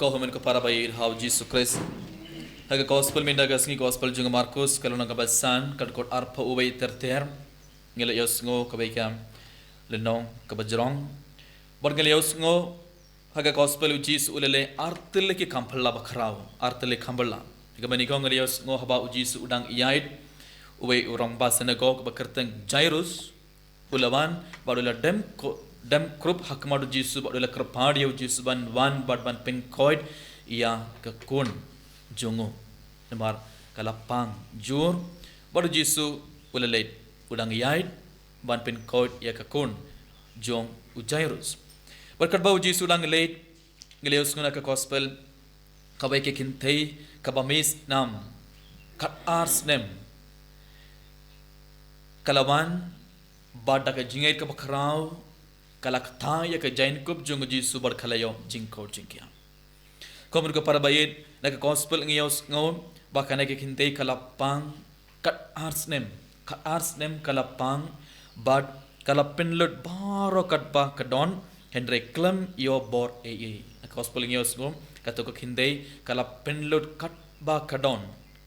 Kohumen ko para bay how Jesus Christ. Haga gospel minda gasngi gospel junga Markus kalau naga basan kad kot arpa ubay terter ngela yos ngo kabay kam lenong kabajrong bor ngela yos ngo haga gospel ujis ulele artile ki kampalla bakrao artile kamballa kabani ko ngela yos ngo haba ujis udang iyait ubay urang basana go bakerteng Jairus ulawan badula dem krup hakmadu jisu badula krpadi jisu ban wan ban pinkoid ia ke kun jungu nemar kalapang jur badu jisu ulelait udang yait ban pinkoid ia ke kun jong ujairus berkat bau jisu udang leit ngeleus nguna ke gospel kabai ke kintei kabamis nam kat ars nem kalawan bada ke jingai ke bakrau kalak ta ya ke jain kup jung jisu bar khalayo jingko jingkia komur ko para bayit na ke gospel ngiyos ngo bakana ke kintei kalapang kat ars nem kalapang bad kalapin lut baro kat ba kadon henry klam yo bor e gospel ngiyos ngo kato ko kintei kalapin lut kat ba kadon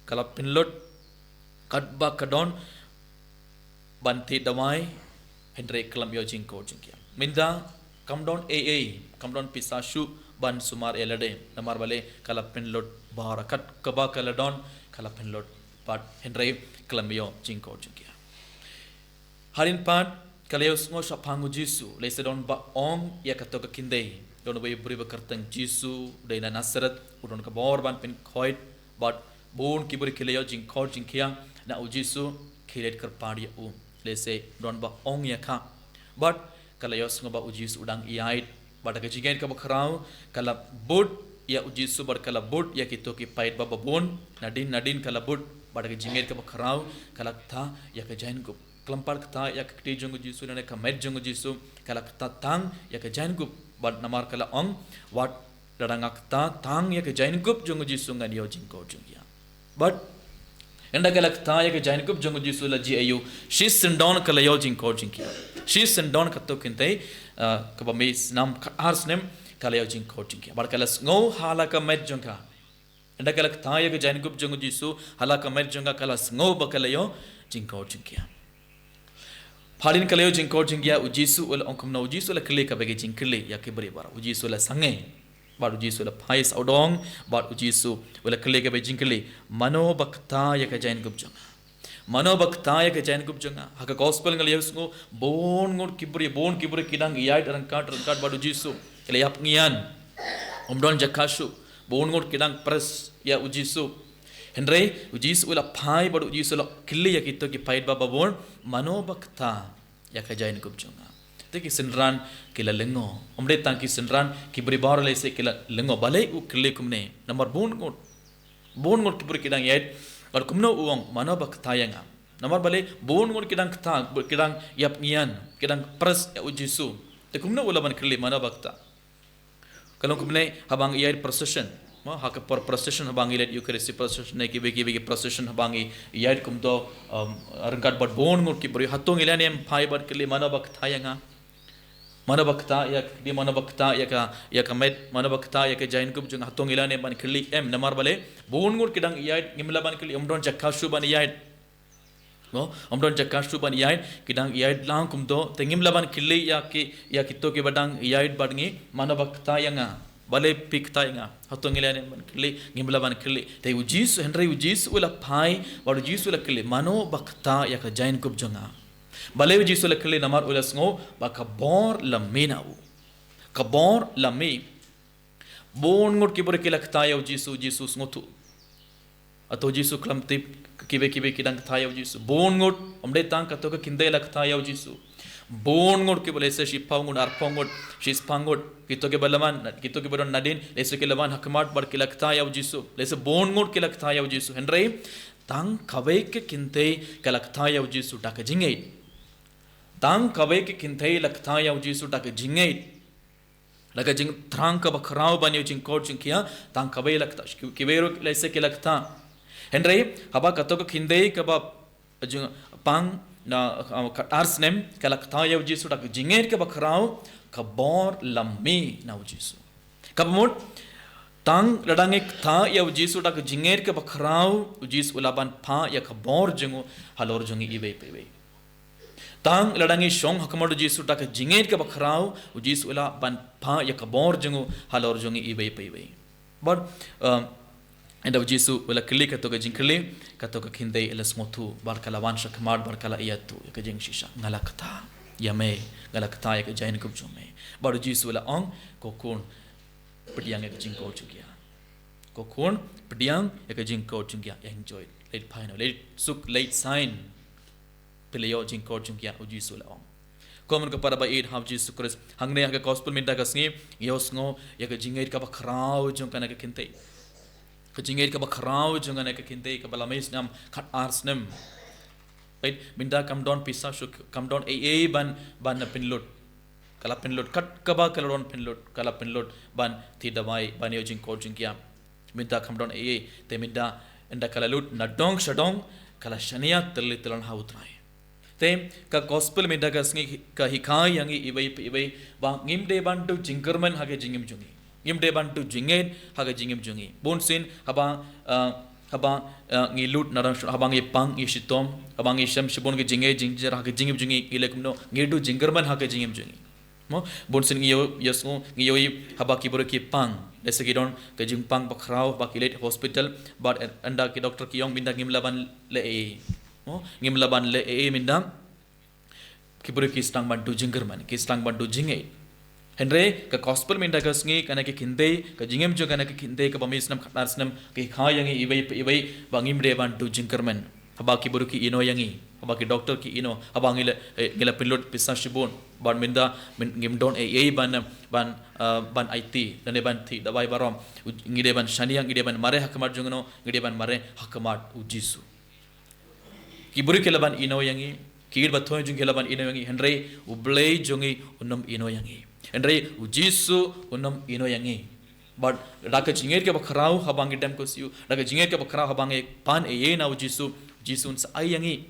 kalapin lut kat ba kadon banti damai henry klam yo jingko jingkia minda come down come down pisashu ban sumar elade namar bale kalapin lot barakat kaba kaladon kalapin lot pat henry klamio jingko jingkia harin pat kaleos ngo sapangu jisu lesedon ba ong ya katoka kindei don bay buri bakartang jisu deina nasaret udon ka bor ban pin khoit but bon kiburi kileyo jingko jingkia na ujisu khilet kar padi u lese don ba ong ya kha but kalayos ngoba ujis udang iait bada ke jigen ka bakrau kala bud ya ujis subar kala bud ya kito ki pait baba bon nadin kala bud bada ke jigen ka bakrau kala tha ya ke jain gup klampar tha ya ke ti jong jisu ne ka met jong jisu kala tha tang ya ke jain gup bad namar kala ong wat dadangak tha tang ya ke jain gup jong jisu ngan yo jing ko jong ya but enda kala tha ya ke jain gup jong jisu la ji ayu she sindon kala yo jing ko jing ya she sindon kato kintei kaba mes nam ars nem kala yo jing ko jing ya bar kala ngo hala ka met jong ka enda kala tha ya ke jain gup jong jisu hala ka met jong ka kala ngo ba kala yo jing ko jing ya Padin kala yo jing ko jing ya ujisu ul onkum na ujisu la kle ka bege jing kle ya ke bari bar ujisu la sange bar ujisu la phais odong bar ujisu ul kle ka bege jing kle mano bakta ya ka jain gup jong mano bakta ya ka jain gup jong ha ka gospel ngal yes ngo bon kibri kidang iyait rangkat bar ujisu ele yap ngian omdon jakashu bon ngor kidang pres ya ujisu henry ujisu ula phai bar ujisu la kle ya kito ki pait baba bon mano bakta ya ka jain gup jong te ki sinran kila lengo omde tang ki sinran kibri bar le se kila lengo bale u kle kumne number bon ngor kibri kidang iyait और कुमनो उवंग मानो बक्तायंगा नंबर बले बोन गुण किडंग यप नियन किडंग प्रस उजिसु ते कुमनो उलबन खली मानो बक्ता कलो कुमने हबांग यार प्रोसेशन म हक पर प्रोसेशन हबांग इलेट यूकरिस्टी प्रोसेशन ने की बेकी प्रोसेशन हबांग यार कुमदो अरंगाट बट बोन गुण की बरी हतोंग इलेनेम फाइबर खली मानो बक्तायंगा मानो बक्ता या का met मानो बक्ता या के jain kup jung hatong ilane ban khili em namar bale bon ngur kidang yait ngimla ban khili omdon jakashu ban yait no omdon jakashu ban yait kidang yait lang kum do te ngimla ban khili ya kitto ke badang yait badngi मानो बक्ता yanga bale pikta yanga hatong ilane ban khili ngimla ban khili te ujis henry ujis ula phai bad ujis ula khili मानो बक्ता या का jain kup junga Balew jisu lekli namar ulas ngo ba kabor lamina u kabor lami bon ngot kibur kilak tayo jisu ngotu ato jisu klam tip kibe kidang tayo jisu bon ngot omde tang kato ka kinde lak tayo jisu bon ngot kibule se shipa ngot arpong ngot shis pangot kito ke balaman kito ke baron nadin lese ke lawan hakmat bar kilak tayo jisu lese bon ngot kilak tayo jisu henry tang kawe ke kinte kalak tayo jisu tak jingei tang kawe ke kintei lakta ya ujisu tak jingei laga jing trang ka bakrao banyo jing kor jing kia tang kawe lakta kibero lese ke lakta henry haba kato ka kindei ka ba jing pang na ars nem ka lakta ya ujisu tak jingei ka bakrao ka bor lammi na ujisu kabmut tang ladangi tha ya ujisu dak jinger ke bakrau ujis ulaban pha ya khabor jungu halor jungi ibe pebe tang ladangi shong hakamadu jisu dak jinger ke bakrau ujis ulaban pha ya khabor jungu halor jungi ibe pebe but enda ujisu ula kili katoka jinkli katoka khindei elas motu barkala wan shakmar barkala iyatu ya jing shisha ngalakta yame ngalakta ya jain kup jume but ujisu ula ong kokun pediang ya jing ko chukia kokun pediang ya jing ko chukia enjoy late pine late suk late sign peleo jing ko chukia ujisu ula ong Komen kepada baik ham Jesus Kristus hangne ya gospel minta kasngi yosngo ya jingai ka bakrau jong kana ke kinte ke jingai ka bakrau jong kana ke kinte ka balamais nam khat ars nam right minta come down pisa shuk come down ban na pinlut kala pinlut kat ka ba kala don pinlut kala pinlut ban ti dawai ban yo jing ko jing kya minta come down te minta enda kala lut na dong shadong kala shania telli telan hautrai Tem ka gospel minta ka sngi ka hikai yangi ibai ba ngimde bantu jingkerman hage jingim jungi ngimde bantu jingen hage jingim jungi bonsin haba ngi lut naran haba ngi pang isitom haba ngi sham shibon ge jinge jingjer hage jingim jungi ilekumno ngi du jingkerman hage jingim jungi mo bonsin ngi yo yasngo ngi yo haba ki boro ki pang dese ki don ke jing pang bakrau ba ki let hospital but anda ki doctor ki yong binda ngim laban le ngim laban le mindam kiburi ki stang bantu jinggerman ki stang bantu jingai henre ka gospel minda ka sngi kana ki khinde ka jingem jo kana ki khinde ka bamis nam khatar snam ki kha yangi ibai bangim de bantu jinggerman haba kiburi ki ino yangi haba ki doctor ki ino haba ngila pilot pisa shibon ban minda ngim don ban IT dane ban thi dawai barom ngide ban shaniang ngide ban mare hakmat jungno ngide ban mare hakmat ujisu Kiburi kelaban ino yangi, kir bathoy jung kelaban ino yangi, Henry ublay jungi unam ino yangi, Henry ujisu unam ino yangi. But daka jinger ke bakrau habangi dem kosiu, daka jinger ke bakrau habangi pan na ujisu unsa ay yangi.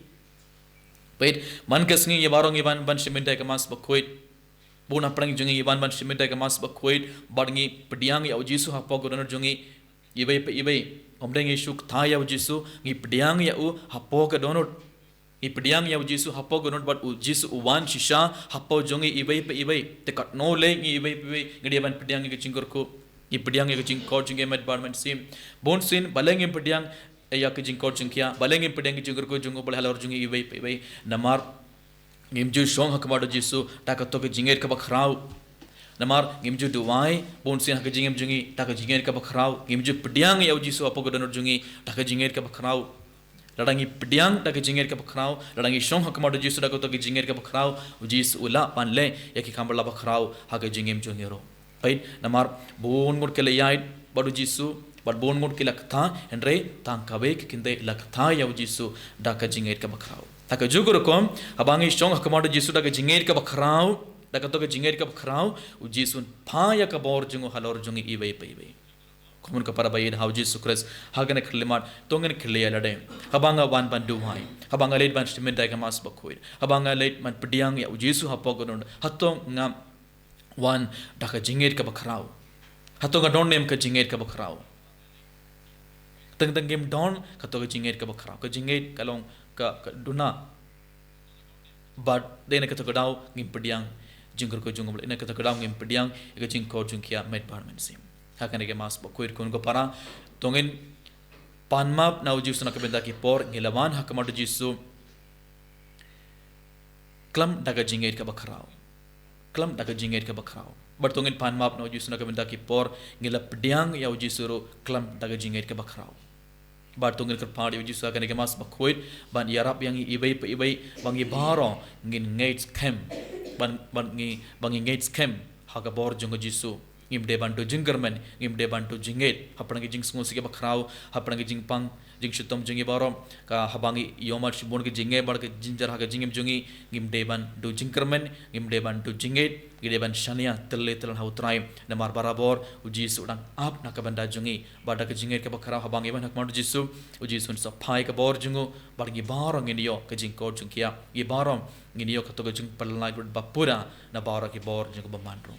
Wait, man kasngi yabarong iban ban shiminta ke mas bakoit, buna prang jungi iban ban shiminta ke mas bakoit, barngi pediang ya ujisu hapo godonar jungi, ibai. Omdeng Yesus thaya ujisu ngi pediang ya u hapo ka donut i pediang ya ujisu hapo ka donut but ujisu uwan shisha hapo jongi ibai te kat no le ngi ibai ngi ban pediang ngi chingor ko i pediang ngi chingkor jinge met barman sim bon sin baleng ngi pediang ya ke chingkor chingkia baleng ngi pediang ngi chingor ko jungo bal halor jungi ibai namar ngimju shong hakmado jisu takato ke jinger ka bakrau Namar ngimju duwai bonsin hak jingem jungi tak jinger ka bakrau ngimju pediang ya ujisu apo godonor jungi tak jinger ka bakrau ladangi pediang tak jinger ka bakrau ladangi shong hak mado jisu tak to jinger ka bakrau ujis ula panle ya ki kambala bakrau hak jingem jungero right namar bon mur kele yai badu jisu bad bon mur kila thaendre tang kabe kinde laktha ya ujisu dak jinger ka bakrau tak jugur kom abangi shong hak mado jisu tak jinger ka bakrau Dakato ke jinger ka bakrau ujisun pha ya ka bor jungu halor jungi ibai komun ka para bayin hauji sukres hagane khlimat tongen khliya lade habanga wan ban duhai habanga late ban stimen dai ka mas bakhoid habanga late man pediang ya ujisu hapo gonon hatong ngam wan daka jinger ka bakrau hatong ga don nem ka jinger ka bakrau tang game don ka to ka jinger ka bakrau ka jinger kalong ka duna but dena ka to ka dau ngim pediang jingkur ko jungol ina kata kadang ngim pediang ega jingkor jungkia met parmen sim hakane ke mas bakoir kun ko para tongen panmap na uji suna kabenda ki por ngilawan hakamadu jisu klam daga jinger ka bakrau bar tongen panmap na uji suna kabenda ki por ngila pediang ya uji suru klam daga jinger ka bakrau bar tongen ker padi uji suna kane ke mas bakoir ban yarap yang ibai bangi baro ngin ngates kem bangi ngates kem haga bor jongo jisu ngim de bantu jingerman ngim de bantu jinget hapangi jing sungu sige bakrau hapangi jing pang jing shutom jingi barom ka habangi yomar shibon ke jinge bar ke jinjar haga jingim jungi ngim de ban du jingerman ngim de bantu jinget ngide ban shania telle hautrai namar barabor uji sudang ap nakabanda jungi bada ke jinget ke bakrau habangi ban hakmar jisu uji sun sa phai ka bor jungu bargi barong indio ke jing kor jungkia i barom nginio ka to jing palnai bapura na bara ki bor jungu bamandro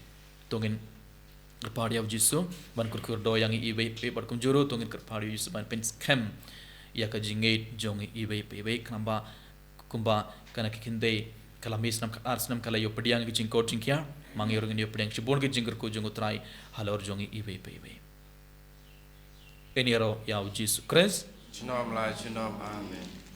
tongin Kerpadi of Jisu, ban kurkur do yang ibe paper kumjuru tungin kerpadi Jisu ban pen scam ya ka jingate jong ibe ibe kamba kumba kana kikinde kalamis nam ars nam kala yo pediang ki jingko jingkya mangi orang ni pediang sibon ki jingker ko jong utrai halor jong ibe ibe eniro ya Jisu Christ Chinom la chinom amen.